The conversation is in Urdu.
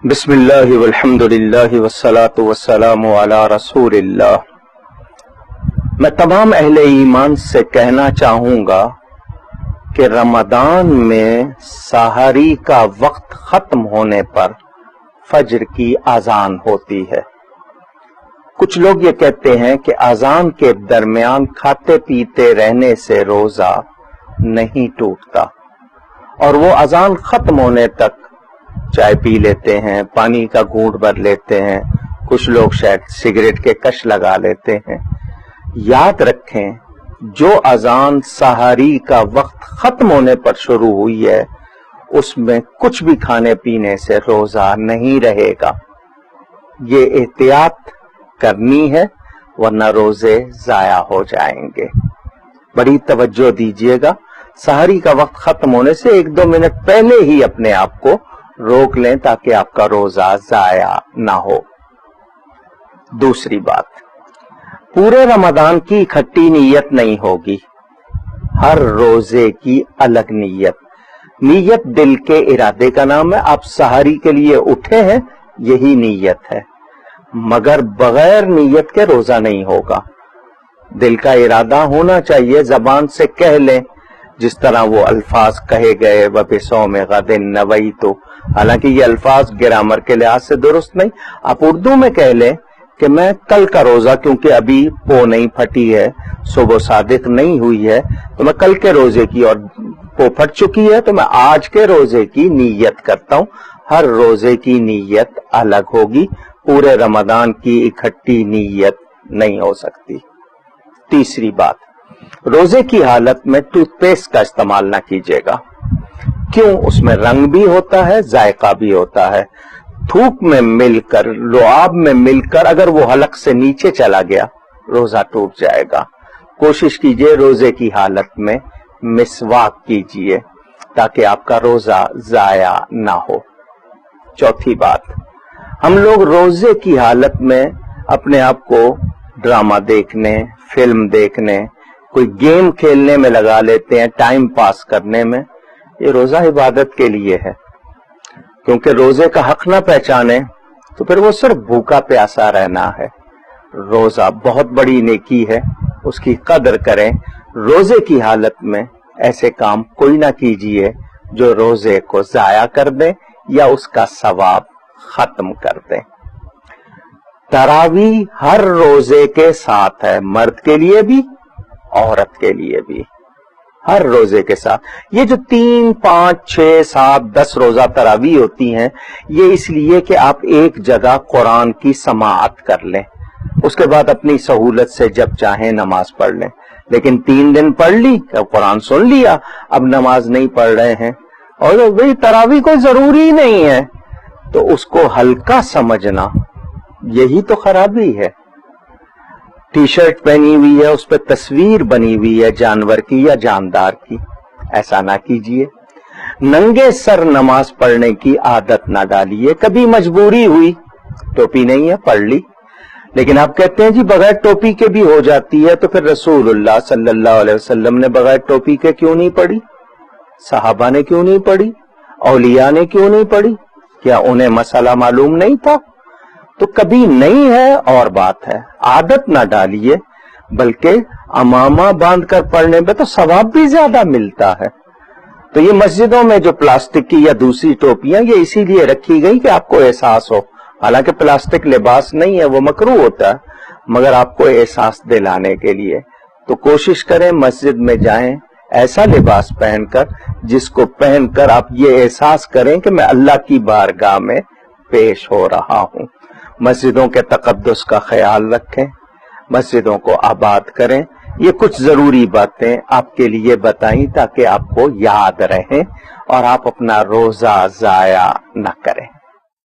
بسم اللہ والحمد للہ والصلاة والسلام علی رسول اللہ۔ میں تمام اہل ایمان سے کہنا چاہوں گا کہ رمضان میں سحری کا وقت ختم ہونے پر فجر کی اذان ہوتی ہے۔ کچھ لوگ یہ کہتے ہیں کہ اذان کے درمیان کھاتے پیتے رہنے سے روزہ نہیں ٹوٹتا، اور وہ اذان ختم ہونے تک چائے پی لیتے ہیں، پانی کا گھونٹ بھر لیتے ہیں، کچھ لوگ شاید سگریٹ کے کش لگا لیتے ہیں۔ یاد رکھیں، جو اذان سحری کا وقت ختم ہونے پر شروع ہوئی ہے اس میں کچھ بھی کھانے پینے سے روزہ نہیں رہے گا۔ یہ احتیاط کرنی ہے ورنہ روزے ضائع ہو جائیں گے۔ بڑی توجہ دیجیے گا، سحری کا وقت ختم ہونے سے 1-2 منٹ پہلے ہی اپنے آپ کو روک لیں تاکہ آپ کا روزہ ضائع نہ ہو۔ دوسری بات، پورے رمضان کی اکٹھی نیت نہیں ہوگی، ہر روزے کی الگ نیت۔ نیت دل کے ارادے کا نام ہے۔ آپ سحری کے لیے اٹھے ہیں، یہی نیت ہے، مگر بغیر نیت کے روزہ نہیں ہوگا۔ دل کا ارادہ ہونا چاہیے، زبان سے کہہ لیں جس طرح وہ الفاظ کہے گئے وَبِصَوْمِ غَدٍ نَوَيْتُ، حالانکہ یہ الفاظ گرامر کے لحاظ سے درست نہیں۔ آپ اردو میں کہہ لیں کہ میں کل کا روزہ، کیونکہ ابھی پو نہیں پھٹی ہے، صبح صادق نہیں ہوئی ہے، تو میں کل کے روزے کی، اور پو پھٹ چکی ہے تو میں آج کے روزے کی نیت کرتا ہوں۔ ہر روزے کی نیت الگ ہوگی، پورے رمضان کی اکٹھی نیت نہیں ہو سکتی۔ تیسری بات، روزے کی حالت میں ٹوتھ پیسٹ کا استعمال نہ کیجیے گا۔ کیوں؟ اس میں رنگ بھی ہوتا ہے، ذائقہ بھی ہوتا ہے۔ تھوک میں مل کر، لعاب میں مل کر اگر وہ حلق سے نیچے چلا گیا روزہ ٹوٹ جائے گا۔ کوشش کیجیے روزے کی حالت میں مسواک کیجیے تاکہ آپ کا روزہ ضائع نہ ہو۔ چوتھی بات، ہم لوگ روزے کی حالت میں اپنے آپ کو ڈرامہ دیکھنے، فلم دیکھنے، کوئی گیم کھیلنے میں لگا لیتے ہیں، ٹائم پاس کرنے میں۔ یہ روزہ عبادت کے لیے ہے، کیونکہ روزے کا حق نہ پہچانے تو پھر وہ صرف بھوکا پیاسا رہنا ہے۔ روزہ بہت بڑی نیکی ہے، اس کی قدر کریں۔ روزے کی حالت میں ایسے کام کوئی نہ کیجیے جو روزے کو ضائع کر دیں یا اس کا ثواب ختم کر دیں۔ تراویح ہر روزے کے ساتھ ہے، مرد کے لیے بھی، عورت کے لیے بھی، ہر روزے کے ساتھ۔ یہ جو 3، 5، 6، 7، 10 روزہ تراویح ہوتی ہیں، یہ اس لیے کہ آپ ایک جگہ قرآن کی سماعت کر لیں، اس کے بعد اپنی سہولت سے جب چاہیں نماز پڑھ لیں۔ لیکن 3 دن پڑھ لی، قرآن سن لیا، اب نماز نہیں پڑھ رہے ہیں، اور وہی تراویح کوئی ضروری نہیں ہے، تو اس کو ہلکا سمجھنا یہی تو خرابی ہے۔ ٹی شرٹ پہنی ہوئی ہے، اس پہ تصویر بنی ہوئی ہے جانور کی یا جاندار کی، ایسا نہ کیجیے۔ ننگے سر نماز پڑھنے کی عادت نہ ڈالیے۔ کبھی مجبوری ہوئی، ٹوپی نہیں ہے، پڑھ لی، لیکن آپ کہتے ہیں جی بغیر ٹوپی کے بھی ہو جاتی ہے، تو پھر رسول اللہ صلی اللہ علیہ وسلم نے بغیر ٹوپی کے کیوں نہیں پڑھی؟ صحابہ نے کیوں نہیں پڑھی؟ اولیاء نے کیوں نہیں پڑھی؟ کیا انہیں مسئلہ معلوم نہیں تھا؟ تو کبھی نہیں ہے اور بات ہے، عادت نہ ڈالیے، بلکہ امامہ باندھ کر پڑھنے میں تو ثواب بھی زیادہ ملتا ہے۔ تو یہ مسجدوں میں جو پلاسٹک کی یا دوسری ٹوپیاں، یہ اسی لیے رکھی گئی کہ آپ کو احساس ہو، حالانکہ پلاسٹک لباس نہیں ہے، وہ مکروہ ہوتا ہے، مگر آپ کو احساس دلانے کے لیے۔ تو کوشش کریں مسجد میں جائیں ایسا لباس پہن کر جس کو پہن کر آپ یہ احساس کریں کہ میں اللہ کی بارگاہ میں پیش ہو رہا ہوں۔ مسجدوں کے تقدس کا خیال رکھیں، مسجدوں کو آباد کریں۔ یہ کچھ ضروری باتیں آپ کے لیے بتائیں تاکہ آپ کو یاد رہیں اور آپ اپنا روزہ ضائع نہ کریں۔